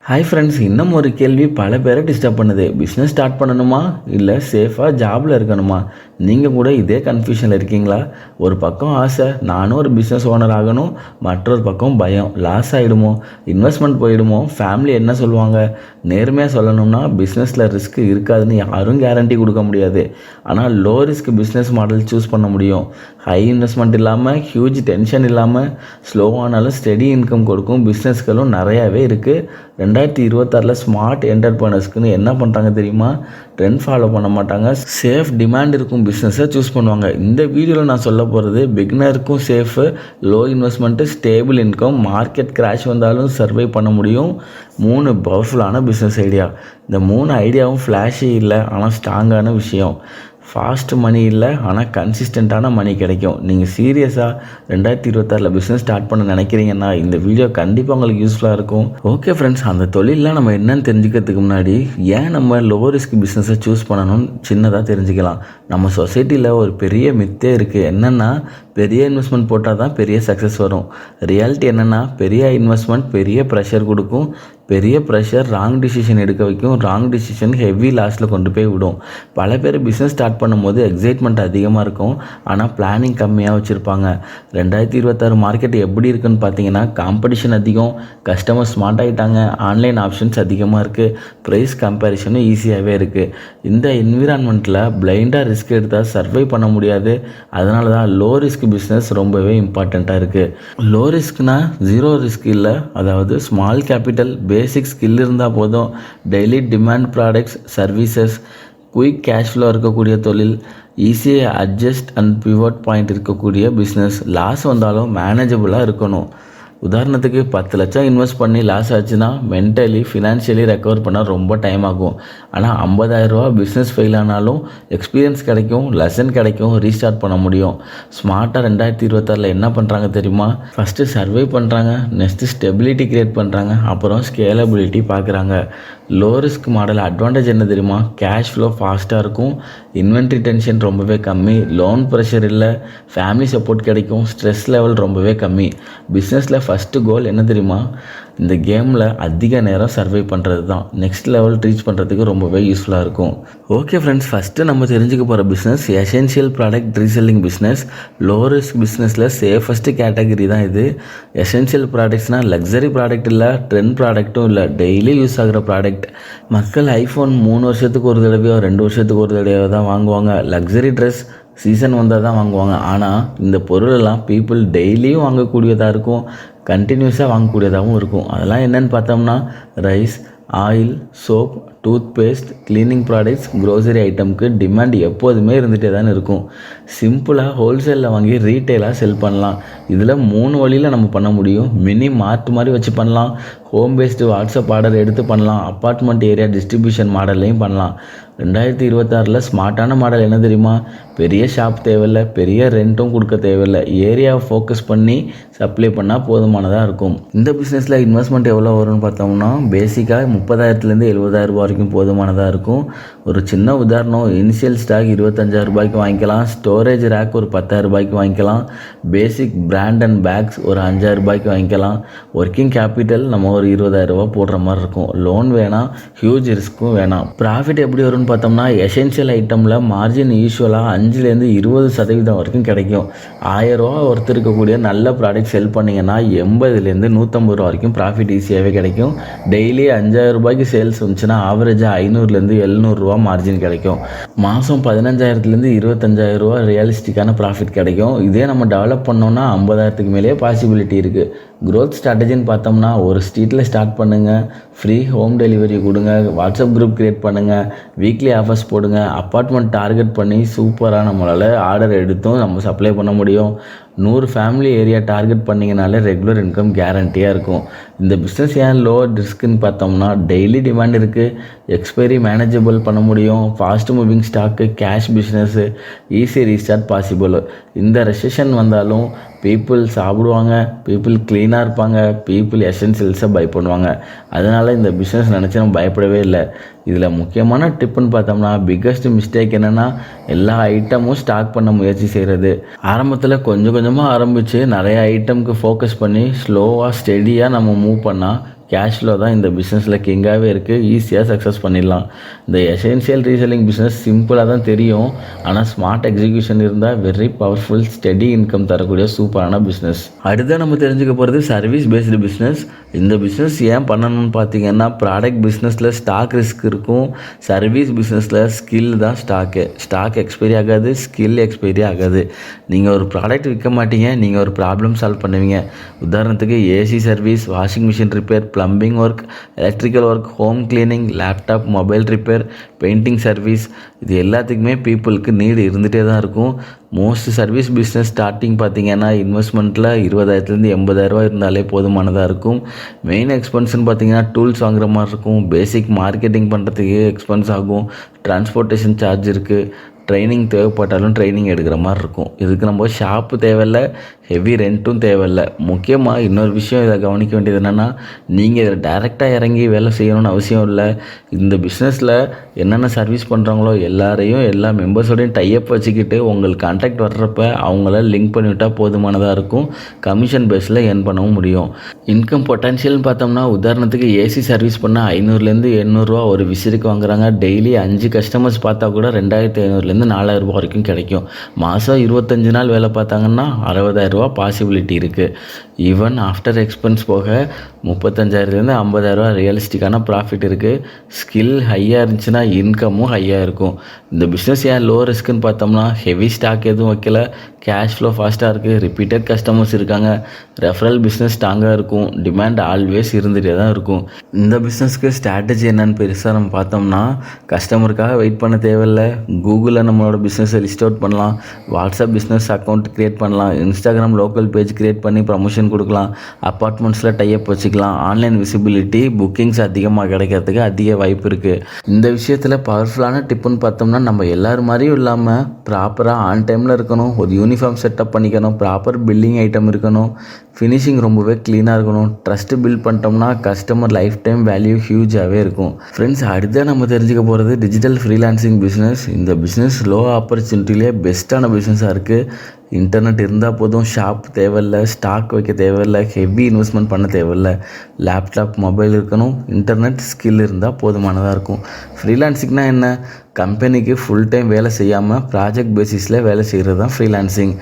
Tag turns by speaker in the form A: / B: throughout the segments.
A: Hi friends, இன்னும் ஒரு கேள்வி பல பேரை டிஸ்டர்ப் பண்ணுது. பிஸ்னஸ் ஸ்டார்ட் பண்ணணுமா இல்லை சேஃபாக ஜாபில் இருக்கணுமா? நீங்கள் கூட இதே கன்ஃபியூஷனில் இருக்கீங்களா? ஒரு பக்கம் ஆசை, நானும் ஒரு பிஸ்னஸ் ஓனர் ஆகணும். மற்றொரு பக்கம் பயம், லாஸ் ஆகிடுமோ, இன்வெஸ்ட்மெண்ட் போயிடுமோ, ஃபேமிலி என்ன சொல்லுவாங்க? நேர்மையாக சொல்லணும்னா பிஸ்னஸில் ரிஸ்க் இருக்காதுன்னு யாரும் கேரண்டி கொடுக்க முடியாது. ஆனால் low risk business model choose பண்ண முடியும். ஹை இன்வெஸ்ட்மெண்ட் இல்லாமல், ஹியூஜ் டென்ஷன் இல்லாமல், ஸ்லோவானாலும் ஸ்டெடி இன்கம் கொடுக்கும் பிஸ்னஸ்களும் நிறையாவே இருக்குது. 2026 ஸ்மார்ட் என்டர்பிரனர்ஸ்க்குன்னு என்ன பண்ணுறாங்க தெரியுமா? ட்ரெண்ட் ஃபாலோ பண்ண மாட்டாங்க, சேஃப் டிமாண்ட் இருக்கும் பிஸ்னஸை சூஸ் பண்ணுவாங்க. இந்த வீடியோவில் நான் சொல்ல போகிறது பிகினருக்கும் safe, low investment, stable income, market crash வந்தாலும் சர்வை பண்ண முடியும் 3 பவர்ஃபுல்லான பிஸ்னஸ் ஐடியா. இந்த 3 ஐடியாவும் ஃப்ளாஷி இல்லை, ஆனால் ஸ்ட்ராங்கான விஷயம். ஃபாஸ்ட் மணி இல்லை, ஆனால் கன்சிஸ்டண்ட்டான மணி கிடைக்கும். நீங்கள் சீரியஸாக 2026 பிஸ்னஸ் ஸ்டார்ட் பண்ண நினைக்கிறீங்கன்னா இந்த வீடியோ கண்டிப்பாக உங்களுக்கு யூஸ்ஃபுல்லாக இருக்கும். ஓகே ஃப்ரெண்ட்ஸ், அந்த தொழிலெலாம் நம்ம என்னன்னு தெரிஞ்சுக்கிறதுக்கு முன்னாடி ஏன் நம்ம லோ ரிஸ்க் பிஸ்னஸை சூஸ் பண்ணணும்னு சின்னதாக தெரிஞ்சுக்கலாம். நம்ம சொசைட்டியில் ஒரு பெரிய மித்தே இருக்குது. என்னென்னா, பெரிய இன்வெஸ்ட்மெண்ட் போட்டால் தான் பெரிய சக்ஸஸ் வரும். ரியாலிட்டி என்னென்னா, பெரிய இன்வெஸ்ட்மெண்ட் பெரிய ப்ரெஷர் கொடுக்கும். பெரிய ப்ரெஷர் ராங் டிசிஷன் எடுக்க வைக்கும். ராங் டிசிஷன் ஹெவி லாஸில் கொண்டு போய் விடும். பல பேர் பிஸ்னஸ் ஸ்டார்ட் பண்ணும்போது எக்ஸைட்மெண்ட் அதிகமாக இருக்கும், ஆனால் பிளானிங் கம்மியாக வச்சுருப்பாங்க. 2026 மார்க்கெட் எப்படி இருக்குன்னு பார்த்தீங்கன்னா, காம்படிஷன் அதிகம், கஸ்டமர் ஸ்மார்ட் ஆகிட்டாங்க, ஆன்லைன் ஆப்ஷன்ஸ் அதிகமாக இருக்குது, ப்ரைஸ் கம்பேரிஷனும் ஈஸியாகவே இருக்குது. இந்த என்விரான்மெண்ட்டில் பிளைண்டாக ரிஸ்க் எடுத்தால் சர்வை பண்ண முடியாது. அதனால தான் லோ ரிஸ்க் பிஸ்னஸ் ரொம்பவே இம்பார்ட்டண்ட்டாக இருக்குது. லோ ரிஸ்க்னா ஜீரோ ரிஸ்க் இல்லை, அதாவது ஸ்மால் கேபிட்டல், பேசிக் ஸ்கில் இருந்தால் போதும். Daily demand products, services, quick cash flow இருக்கக்கூடிய தொழில், ஈஸியாக அட்ஜஸ்ட் அண்ட் பிவோட் பாயிண்ட் இருக்கக்கூடிய பிஸ்னஸ். லாஸ் வந்தாலும் மேனேஜபிளாக இருக்கணும். உதாரணத்துக்கு 10 லட்சம் இன்வெஸ்ட் பண்ணி லாஸ் ஆச்சுன்னா மென்டலி ஃபினான்ஷியலி ரெக்கவர் பண்ண ரொம்ப டைம் ஆகும். ஆனால் 50,000 ரூபா பிஸ்னஸ் ஃபெயில் ஆனாலும் எக்ஸ்பீரியன்ஸ் கிடைக்கும், லெசன் கிடைக்கும், ரீஸ்டார்ட் பண்ண முடியும். ஸ்மார்ட்டாக 2026 என்ன பண்ணுறாங்க தெரியுமா? ஃபஸ்ட்டு சர்வை பண்ணுறாங்க, நெக்ஸ்ட்டு ஸ்டெபிலிட்டி க்ரியேட் பண்ணுறாங்க, அப்புறம் ஸ்கேலபிலிட்டி பார்க்குறாங்க. லோ ரிஸ்க் மாடல் அட்வான்டேஜ் என்ன தெரியுமா? கேஷ் ஃப்ளோ ஃபாஸ்ட்டாக இருக்கும், இன்வென்ட்ரி டென்ஷன் ரொம்பவே கம்மி, லோன் ப்ரெஷர் இல்லை, ஃபேமிலி சப்போர்ட் கிடைக்கும், ஸ்ட்ரெஸ் லெவல் ரொம்பவே கம்மி. பிஸ்னஸில் ஃபஸ்ட்டு கோல் என்ன தெரியுமா? இந்த கேமில் அதிக நேரம் சர்வை பண்ணுறது தான். நெக்ஸ்ட் லெவல் ரீச் பண்ணுறதுக்கு ரொம்பவே யூஸ்ஃபுல்லாக இருக்கும். ஓகே ஃப்ரெண்ட்ஸ், ஃபஸ்ட்டு நம்ம தெரிஞ்சுக்க போகிற business essential product reselling business. Low risk பிஸ்னஸில் சேஃபஸ்ட்டு கேட்டகரி தான் இது. எசென்ஷியல் ப்ராடக்ட்ஸ்னால் லக்ஸரி ப்ராடக்ட் இல்லை, ட்ரெண்ட் ப்ராடக்ட்டும் இல்லை, டெய்லி யூஸ் ஆகிற ப்ராடக்ட். மக்கள் ஐஃபோன் 3 வருஷத்துக்கு ஒரு தடவையோ 2 வருஷத்துக்கு ஒரு தடவையோ தான் வாங்குவாங்க. லக்ஸரி ட்ரெஸ் சீசன் வந்தால் தான் வாங்குவாங்க. ஆனால் இந்த பொருளெல்லாம் பீப்புள் டெய்லியும் வாங்கக்கூடியதாக இருக்கும், கண்டினியூஸாக வாங்கக்கூடியதாகவும் இருக்கும். அதெல்லாம் என்னென்னு பார்த்தோம்னா, rice, oil, soap, toothpaste, cleaning products, grocery ஐட்டமுக்கு டிமாண்ட் எப்போதுமே இருந்துகிட்டே தான் இருக்கும். சிம்பிளாக ஹோல்சேலில் வாங்கி ரீட்டெயிலாக செல் பண்ணலாம். இதில் 3 வழியில் நம்ம பண்ண முடியும். மினி மார்ட் மாதிரி வச்சு பண்ணலாம், ஹோம் பேஸ்டு வாட்ஸ்அப் ஆர்டர் எடுத்து பண்ணலாம், அப்பார்ட்மெண்ட் ஏரியா டிஸ்ட்ரிபியூஷன் மாடல்லையும் பண்ணலாம். 2026 ஸ்மார்ட்டான மாடல் என்ன தெரியுமா? பெரிய ஷாப் தேவையில்லை, பெரிய ரெண்ட்டும் கொடுக்க தேவையில்லை, ஏரியாவை ஃபோக்கஸ் பண்ணி சப்ளை பண்ணால் போதுமானதாக இருக்கும். இந்த பிஸ்னஸில் இன்வெஸ்ட்மெண்ட் எவ்வளோ வரும்னு பார்த்தோம்னா, பேசிக்காக 30,000 70,000 ரூபா வரைக்கும் போதுமானதாக இருக்கும். ஒரு சின்ன உதாரணம், இனிஷியல் ஸ்டாக் 25,000 ரூபாய்க்கு வாங்கிக்கலாம், ஸ்டோரேஜ் ரேக் ஒரு 10,000 ரூபாய்க்கு வாங்கிக்கலாம், பேசிக் பிராண்ட் அண்ட் பேக்ஸ் ஒரு 5,000 ரூபாய்க்கு வாங்கிக்கலாம். ஒர்க்கிங் கேபிட்டல் நம்ம ஒரு 20,000 ரூபா போடுற மாதிரி இருக்கும். லோன் வேணாம், ஹியூஜ் ரிஸ்க்கும் வேணாம். ப்ராஃபிட் எப்படி வரும்னு பார்த்தோம்னா, எசென்ஷியல் ஐட்டமில் மார்ஜின் யூஸ்வலாக 5-20% வரைக்கும் கிடைக்கும். 1,000 ரூபா ஒருத்தர் இருக்கக்கூடிய நல்ல ப்ராடக்ட் செல் பண்ணிங்கன்னா 80-150 ரூபா வரைக்கும் ப்ராஃபிட் ஈஸியாகவே கிடைக்கும். டெய்லி 5,000 ரூபாய்க்கு சேல்ஸ் வந்துச்சுன்னா ஆவரேஜாக 500-700 ரூபா மார்ஜின் கிடைக்கும். மாதம் 15,000-25,000 ரூபா ரியலிஸ்டிக்கான ப்ராஃபிட் கிடைக்கும். இதே நம்ம டெவலப் பண்ணோம்னா 50,000க்கு மேலேயே பாசிபிலிட்டி இருக்குது. க்ரோத் ஸ்ட்ராட்டஜின்னு பார்த்தோம்னா, ஒரு ஸ்ட்ரீட்டில் ஸ்டார்ட் பண்ணுங்கள், ஃப்ரீ ஹோம் டெலிவரி கொடுங்க, வாட்ஸ்அப் குரூப் க்ரியேட் பண்ணுங்கள், வீக்லி ஆஃபர்ஸ் போடுங்க, அப்பார்ட்மெண்ட் டார்கெட் பண்ணி சூப்பராக நம்மளால் ஆர்டர் எடுத்தும் நம்ம சப்ளை பண்ண முடியும். 100 ஃபேமிலி ஏரியா டார்கெட் பண்ணிங்கனாலே ரெகுலர் இன்கம் கேரண்டியாக இருக்கும். இந்த பிஸ்னஸ் ஏன் லோ ரிஸ்க்குன்னு பார்த்தோம்னா, டெய்லி டிமாண்ட் இருக்குது, எக்ஸ்பைரி மேனேஜபிள் பண்ண முடியும், fast moving stock, cash business, easy restart possible. இந்த ரெசெஷன் வந்தாலும் பீப்புள் சாப்பிடுவாங்க, பீப்புள் க்ளீனாக இருப்பாங்க, பீப்புள் எசென்சியல்ஸை பை பண்ணுவாங்க. அதனால் இந்த பிஸ்னஸ் நினச்சி நம்ம பயப்படவே இல்லை. இதில் முக்கியமான டிப்புன்னு பார்த்தோம்னா, பிக்கஸ்ட் மிஸ்டேக் என்னென்னா, எல்லா ஐட்டமும் ஸ்டாக் பண்ண முயற்சி செய்கிறது. ஆரம்பத்தில் கொஞ்சம் கொஞ்சமாக ஆரம்பித்து நிறைய ஐட்டமுக்கு ஃபோக்கஸ் பண்ணி ஸ்லோவாக ஸ்டெடியாக நம்ம மூவ் பண்ணால் கேஷ் ஃப்ளோ தான் இந்த பிஸ்னஸில் கிங்காகவே இருக்குது. ஈஸியாக சக்ஸஸ் பண்ணிடலாம். இந்த எசென்ஷியல் ரீசெல்லிங் பிஸ்னஸ் சிம்பிளாக தான் தெரியும், ஆனால் ஸ்மார்ட் எக்ஸிக்யூஷன் இருந்தால் வெரி பவர்ஃபுல் ஸ்டெடி இன்கம் தரக்கூடிய சூப்பரான பிஸ்னஸ். அடுத்து நம்ம தெரிஞ்சுக்க போகிறது சர்வீஸ் பேஸ்டு பிஸ்னஸ். இந்த பிஸ்னஸ் ஏன் பண்ணணும்னு பார்த்தீங்கன்னா, ப்ராடக்ட் பிஸ்னஸில் ஸ்டாக் ரிஸ்க் இருக்கும், சர்வீஸ் பிஸ்னஸில் ஸ்கில் தான் ஸ்டாக் எக்ஸ்பைரி ஆகாது, ஸ்கில் எக்ஸ்பைரி ஆகாது. நீங்கள் ஒரு ப்ராடக்ட் விற்க மாட்டீங்க, நீங்கள் ஒரு ப்ராப்ளம் சால்வ் பண்ணுவீங்க. உதாரணத்துக்கு AC service, washing machine repair, plumbing work, electrical work, home cleaning, laptop mobile repair, painting service, இது எல்லாத்துக்குமே பீப்புளுக்கு நீடு இருந்துகிட்டே தான் இருக்கும். மோஸ்ட் சர்வீஸ் பிஸ்னஸ் ஸ்டார்டிங் பார்த்தீங்கன்னா இன்வெஸ்ட்மெண்ட்டில் 20,000 80,000 இருந்தாலே போதுமானதாக இருக்கும். மெயின் எக்ஸ்பென்ஸ்னு பார்த்தீங்கன்னா டூல்ஸ் வாங்குற மாதிரி இருக்கும், பேசிக் மார்க்கெட்டிங் பண்ணுறதுக்கு எக்ஸ்பென்ஸ் ஆகும், டிரான்ஸ்போர்ட்டேஷன் சார்ஜ் இருக்குது, ட்ரைனிங் தேவைப்பட்டாலும் ட்ரைனிங் எடுக்கிற மாதிரி இருக்கும். இதுக்கு நம்ம ஷாப்பு தேவையில்லை, ஹெவி ரெண்ட்டும் தேவையில்லை. முக்கியமாக இன்னொரு விஷயம் இதை கவனிக்க வேண்டியது என்னென்னா, நீங்கள் இதில் டைரெக்டாக இறங்கி வேலை செய்யணும்னு அவசியம் இல்லை. இந்த பிஸ்னஸில் என்னென்ன சர்வீஸ் பண்ணுறாங்களோ எல்லாரையும் எல்லா மெம்பர்ஸோடையும் டைப் வச்சுக்கிட்டு உங்களுக்கு கான்டாக்ட் வர்றப்ப அவங்கள லிங்க் பண்ணிவிட்டால் போதுமானதாக இருக்கும். கமிஷன் பேஸில் ஏர்ன் பண்ணவும் முடியும். இன்கம் பொட்டன்ஷியல்னு பார்த்தோம்னா, உதாரணத்துக்கு ஏசி சர்வீஸ் பண்ணால் 500-800 ஒரு விசிறுக்கு வாங்குறாங்க. டெய்லி 5 கஸ்டமர்ஸ் பார்த்தா கூட 2,500 4,000 வரைக்கும் கிடைக்கும். மாதம் 25 நாள் வேலை பார்த்தாங்கன்னா 60,000 பாசிபிலிட்டி இருக்குது. ஈவன் ஆஃப்டர் எக்ஸ்பென்ஸ் போக 35,000 50,000 ரியலிஸ்டிக்கான ப்ராஃபிட் இருக்குது. ஸ்கில் ஹையாக இருந்துச்சுன்னா இன்கமும் ஹையாக இருக்கும். இந்த பிஸ்னஸ் ஏன் லோ ரிஸ்க்குன்னு பார்த்தோம்னா, ஹெவி ஸ்டாக் எதுவும் வைக்கல, கேஷ் ஃப்ளோ ஃபாஸ்ட்டாக இருக்குது, ரிப்பீட்டட் கஸ்டமர்ஸ் இருக்காங்க, ரெஃபரல் பிஸ்னஸ் ஸ்ட்ராங்காக இருக்கும், டிமாண்ட் ஆல்வேஸ் இருந்துகிட்டே தான் இருக்கும். இந்த பிஸ்னஸ்க்கு ஸ்ட்ராட்டஜி என்னன்னு பெருசாக நம்ம பார்த்தோம்னா, கஸ்டமருக்காக வெயிட் பண்ண தேவையில்லை. கூகுளில் நம்மளோட பிஸ்னஸை லிஸ்ட் அவுட் பண்ணலாம், வாட்ஸ்அப் பிஸ்னஸ் அக்கௌண்ட் க்ரியேட் பண்ணலாம், இன்ஸ்டாகிராம் லோக்கல் பேஜ் க்ரியேட் பண்ணி ப்ரமோஷன் கொடுக்கலாம், அப்பார்ட்மெண்ட்ஸில் டைப் வச்சுக்கலாம். ஆன்லைன் விசிபிலிட்டி, புக்கிங்ஸ் அதிகமாக கிடைக்கிறதுக்கு அதிக வாய்ப்பு இருக்குது. இந்த விஷயத்தில் பவர்ஃபுல்லான டிப்புன்னு பார்த்தோம்னா, நம்ம எல்லோரும் மாதிரியும் இல்லாமல் ப்ராப்பராக ஆன் டைமில் இருக்கணும், ஒரு யூனிஃபார்ம் செட்டப் பண்ணிக்கணும், ப்ராப்பர் பில்லிங் ஐட்டம் இருக்கணும், ஃபினிஷிங் ரொம்பவே க்ளீனாக இருக்கணும். ட்ரஸ்ட்டு பில்ட் பண்ணிட்டோம்னா கஸ்டமர் லைஃப் டைம் வேல்யூ ஹியூஜாகவே இருக்கும். ஃப்ரெண்ட்ஸ், அடுத்த நம்ம தெரிஞ்சுக்க போகிறது டிஜிட்டல் ஃப்ரீலான்சிங் பிஸ்னஸ். இந்த பிஸ்னஸ் லோ ஆப்பர்ச்சுனிட்டிலே பெஸ்ட்டான பிஸ்னஸாக இருக்குது. இன்டர்நெட் இருந்தால் போதும், ஷாப் தேவையில்லை, ஸ்டாக் வைக்க தேவையில்லை, ஹெவி இன்வெஸ்ட்மெண்ட் பண்ண தேவையில்லை. லேப்டாப் மொபைல் இருக்கணும், இன்டர்நெட் ஸ்கில் இருந்தால் போதுமானதாக இருக்கும். ஃப்ரீலான்சிங்னா என்ன? கம்பெனிக்கு ஃபுல் டைம் வேலை செய்யாமல் ப்ராஜெக்ட் பேசிஸில் வேலை செய்கிறது தான் ஃப்ரீலான்சிங்.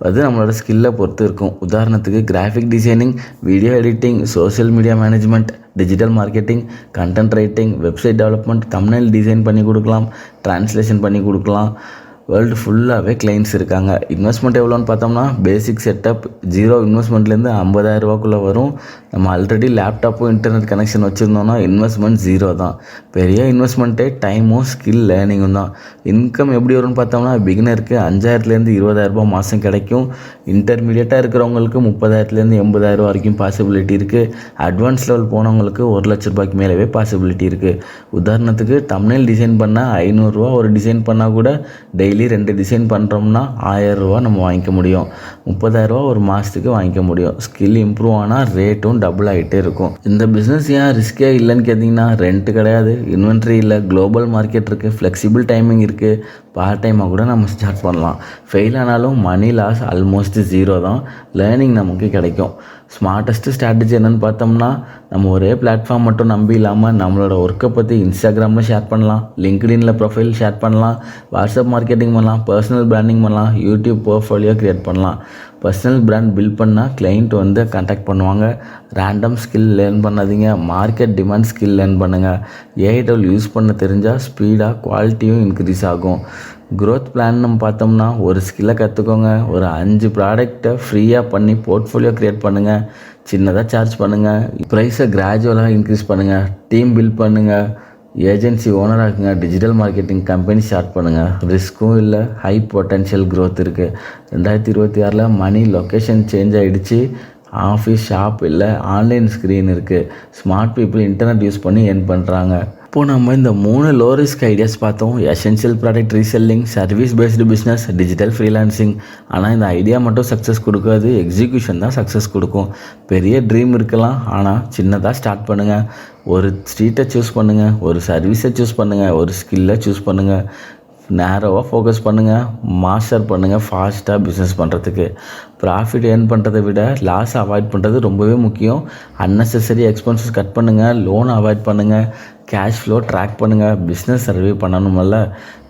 A: அது நம்மளோட ஸ்கில்லை பொறுத்து இருக்கும். உதாரணத்துக்கு graphic designing, video editing, social media management, digital marketing, content writing, website development, thumbnail design பண்ணி கொடுக்கலாம், ட்ரான்ஸ்லேஷன் பண்ணி கொடுக்கலாம். வேர்ல்டு ஃபுல்லாகவே கிளைண்ட்ஸ் இருக்காங்க. இன்வெஸ்ட்மெண்ட் எவ்வளோன்னு பார்த்தோம்னா, பேசிக் செட்டப் 0 இன்வெஸ்ட்மெண்ட்லேருந்து 50,000 வரும். நம்ம ஆல்ரெடி லேப்டாப்பும் இன்டர்நெட் கனெக்ஷன் வச்சுருந்தோம்னா இன்வெஸ்ட்மெண்ட் 0 தான். பெரிய இன்வெஸ்ட்மெண்ட்டே டைமும் ஸ்கில் லேர்னிங்கும் தான். இன்கம் எப்படி வரும்னு பார்த்தோம்னா, பிகினருக்கு 5,000 20,000 மாதம் கிடைக்கும். இன்டர்மீடியட்டாக இருக்கிறவங்களுக்கு 30,000 80,000 வரைக்கும் பாசிபிலிட்டி இருக்குது. அட்வான்ஸ் லெவல் போனவங்களுக்கு 1,00,000 மேலேயே பாசிபிலிட்டி இருக்குது. உதாரணத்துக்கு தம்ப்நெயில் டிசைன் பண்ணால் 500 ஒரு டிசைன் பண்ணால் கூட டெய்லி 2 டிசைன் பண்ணுறோம்னா 1,000 நம்ம வாங்கிக்க முடியும். 30,000 ஒரு மாதத்துக்கு வாங்கிக்க முடியும். ஸ்கில் இம்ப்ரூவ் ஆனால் ரேட்டும் டபுள் ஆகிட்டே இருக்கும். இந்த பிஸ்னஸ் ஏன் ரிஸ்கே இல்லைன்னு கேட்டிங்கன்னா, ரெண்ட் கிடையாது, இன்வென்ட்ரி இல்லை, குளோபல் மார்க்கெட் இருக்குது, ஃப்ளெக்சிபிள் டைமிங் இருக்குது, பார்ட் டைமாக கூட நம்ம ஸ்டார்ட் பண்ணலாம். ஃபெயில் ஆனாலும் மணி லாஸ் ஆல்மோஸ்ட் 0 தான். லேர்னிங் நமக்கு கிடைக்கும். ஸ்மார்ட்டஸ்ட்டு ஸ்ட்ராட்டஜி என்னென்னு பார்த்தோம்னா, நம்ம ஒரே பிளாட்ஃபார்ம் மட்டும் நம்பி இல்லாமல் நம்மளோட ஒர்க்கை பற்றி இன்ஸ்டாகிராமில் ஷேர் பண்ணலாம், லிங்க்டினில் ப்ரொஃபைல் ஷேர் பண்ணலாம், வாட்ஸ்அப் மார்க்கெட்டிங் பண்ணலாம், பர்சனல் பிராண்டிங் பண்ணலாம், யூடியூப் போர்ட்ஃபோலியோ க்ரியேட் பண்ணலாம். பர்சனல் பிராண்ட் பில்ட் பண்ணால் கிளைண்ட் வந்து கான்டாக்ட் பண்ணுவாங்க. ரேண்டம் ஸ்கில் லேர்ன் பண்ணாதீங்க, மார்க்கெட் டிமாண்ட் ஸ்கில் லேர்ன் பண்ணுங்கள். ஏஐ டூல் யூஸ் பண்ண தெரிஞ்சால் ஸ்பீடாக குவாலிட்டியும் இன்க்ரீஸ் ஆகும். க்ரோத் பிளான் நம்ம பார்த்தோம்னா, ஒரு ஸ்கில்லை கற்றுக்கோங்க, ஒரு 5 ப்ராடக்டை ஃப்ரீயாக பண்ணி போர்ட்ஃபோலியோ க்ரியேட் பண்ணுங்கள், சின்னதாக சார்ஜ் பண்ணுங்கள், ப்ரைஸை கிராஜுவலாக இன்க்ரீஸ் பண்ணுங்கள், டீம் பில்ட் பண்ணுங்கள், ஏஜென்சி ஓனர் ஆகுங்க, டிஜிட்டல் மார்க்கெட்டிங் கம்பெனி ஸ்டார்ட் பண்ணுங்கள். ரிஸ்க்கும் இல்லை, ஹை பொட்டன்ஷியல் க்ரோத் இருக்குது. 2026 மணி லொக்கேஷன் சேஞ்ச் ஆகிடுச்சு. ஆஃபீஸ் ஷாப் இல்லை, ஆன்லைன் ஸ்க்ரீன் இருக்குது. ஸ்மார்ட் பீப்புள் இன்டர்நெட் யூஸ் பண்ணி ஏர்ன் பண்ணுறாங்க. இப்போது நம்ம இந்த 3 லோ ரிஸ்க் ஐடியாஸ் பார்த்தோம். Essential product reselling, service based business, digital freelancing. ஆனால் இந்த ஐடியா மட்டும் சக்ஸஸ் கொடுக்காது, எக்ஸிக்யூஷன் தான் சக்ஸஸ் கொடுக்கும். பெரிய ட்ரீம் இருக்கலாம், ஆனால் சின்னதாக ஸ்டார்ட் பண்ணுங்கள். ஒரு ஸ்ட்ரீட்டை சூஸ் பண்ணுங்கள், ஒரு சர்வீஸை சூஸ் பண்ணுங்கள், ஒரு ஸ்கில்லை சூஸ் பண்ணுங்கள். நேரோவாக ஃபோக்கஸ் பண்ணுங்கள், மாஸ்டர் பண்ணுங்கள் ஃபாஸ்ட்டாக பிஸ்னஸ் பண்ணுறதுக்கு. ப்ராஃபிட் ஏர்ன் பண்ணுறதை விட லாஸ் அவாய்ட் பண்ணுறது ரொம்பவே முக்கியம். அன்னெசரி எக்ஸ்பென்சஸ் கட் பண்ணுங்கள், லோன் அவாய்ட் பண்ணுங்கள், கேஷ் ஃப்ளோ ட்ராக் பண்ணுங்கள். பிஸ்னஸ் சர்வே பண்ணணுமல்ல,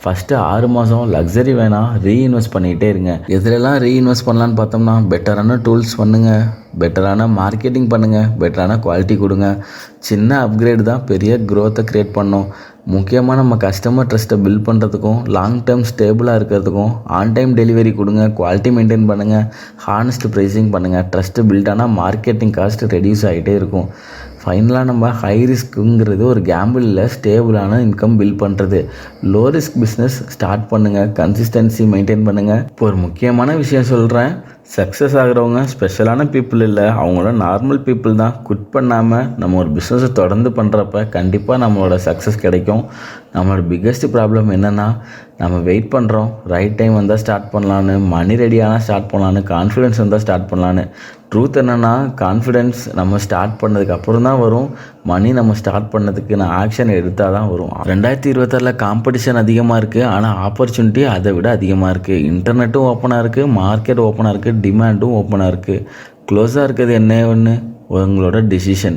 A: ஃபஸ்ட்டு 6 மாதம் லக்ஸரி வேணாம், ரீஇன்வெஸ்ட் பண்ணிகிட்டே இருங்க. எதுலலாம் ரீஇன்வெஸ்ட் பண்ணலான்னு பார்த்தோம்னா, பெட்டரான டூல்ஸ் பண்ணுங்கள், பெட்டரான மார்க்கெட்டிங் பண்ணுங்கள், பெட்டரான குவாலிட்டி கொடுங்க. சின்ன அப்கிரேட் தான் பெரிய க்ரோத்தை க்ரியேட் பண்ணோம். முக்கியமாக நம்ம கஸ்டமர் ட்ரஸ்ட்டை பில்ட் பண்ணுறதுக்கும் லாங் டேர்ம் ஸ்டேபிளாக இருக்கிறதுக்கும் ஆன் டைம் டெலிவரி கொடுங்க, குவாலிட்டி மெயின்டைன் பண்ணுங்கள், ஹானஸ்ட் ப்ரைஸிங் பண்ணுங்கள். ட்ரஸ்ட்டு பில்ட் ஆனால் மார்க்கெட்டிங் காஸ்ட் ரெடியூஸ் ஆகிட்டே இருக்கும். ஃபைனலாக நம்ம ஹை ரிஸ்க்குங்கிறது ஒரு கேம்பிளில் ஸ்டேபிளான இன்கம் பில்ட் பண்ணுறது. லோ ரிஸ்க் பிஸ்னஸ் ஸ்டார்ட் பண்ணுங்கள், கன்சிஸ்டன்சி மெயின்டைன் பண்ணுங்கள். இப்போ ஒரு முக்கியமான விஷயம் சொல்கிறேன், சக்ஸஸ் ஆகிறவங்க ஸ்பெஷலான பீப்புள் இல்லை, அவங்களோட நார்மல் பீப்புள் தான். குட் பண்ணாமல் நம்ம ஒரு பிஸ்னஸை தொடர்ந்து பண்ணுறப்ப கண்டிப்பாக நம்மளோட சக்ஸஸ் கிடைக்கும். நம்மளோட பிக்கெஸ்ட் ப்ராப்ளம் என்னென்னா, நம்ம வெயிட் பண்ணுறோம், ரைட் டைம் வந்தால் ஸ்டார்ட் பண்ணலான்னு, மணி ரெடியானால் ஸ்டார்ட் பண்ணலான்னு, கான்ஃபிடென்ஸ் வந்தால் ஸ்டார்ட் பண்ணலான்னு. ட்ரூத் என்னென்னா, கான்ஃபிடென்ஸ் நம்ம ஸ்டார்ட் பண்ணதுக்கு அப்புறம் தான் வரும், மணி நம்ம ஸ்டார்ட் பண்ணதுக்கு நான் ஆக்ஷன் எடுத்தால் தான் வரும். 2026 காம்படிஷன் அதிகமாக இருக்குது, ஆனால் ஆப்பர்ச்சுனிட்டி அதை விட அதிகமாக இருக்குது. இன்டர்நெட்டும் ஓப்பனாக இருக்குது, மார்க்கெட் ஓப்பனாக இருக்குது, டிமாண்டும் ஓப்பனாக இருக்குது. க்ளோஸாக இருக்கிறது என்ன ஒன்று, உங்களோட டிசிஷன்.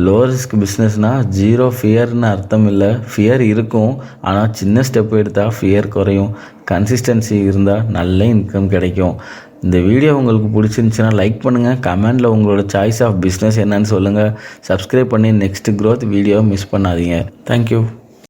A: லோ ரிஸ்க் பிஸ்னஸ்னால் ஜீரோ ஃபியர்னு அர்த்தம் இல்லை. ஃபியர் இருக்கும், ஆனால் சின்ன ஸ்டெப் எடுத்தால் ஃபியர் குறையும். கன்சிஸ்டன்சி இருந்தால் நல்ல இன்கம் கிடைக்கும். இந்த வீடியோ உங்களுக்கு பிடிச்சிருந்துச்சுன்னா லைக் பண்ணுங்கள், கமெண்டில் உங்களோட சாய்ஸ் ஆஃப் பிஸ்னஸ் என்னன்னு சொல்லுங்கள். சப்ஸ்கிரைப் பண்ணி நெக்ஸ்ட் க்ரோத் வீடியோவை மிஸ் பண்ணாதீங்க. தேங்க்யூ.